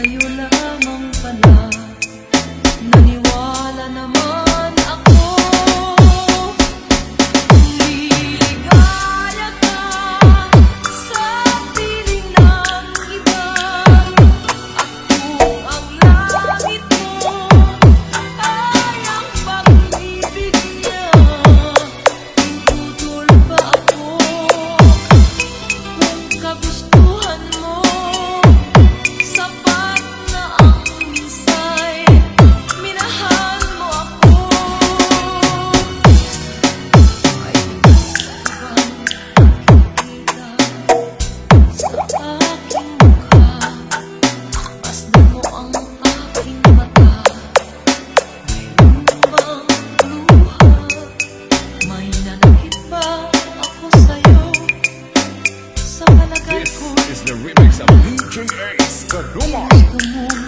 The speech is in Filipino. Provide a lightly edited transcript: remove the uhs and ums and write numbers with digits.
Sa'yo lamang pala naniwala naman ako. Liligaya ka sa piling ng iba, at kung ang langit mo ay ang pag-ibig niya, tutol ba ako? Kung kagustuhan mo sapat na ang minsay, minahal mo ako. Ay basta bang nakikita sa aking mukha, masdan mo ang aking mata, mayroon bang luha? May nanakit ba ako sa'yo? Sa palagay ko This is the remix of DJ Ace Kaduma. gusto mong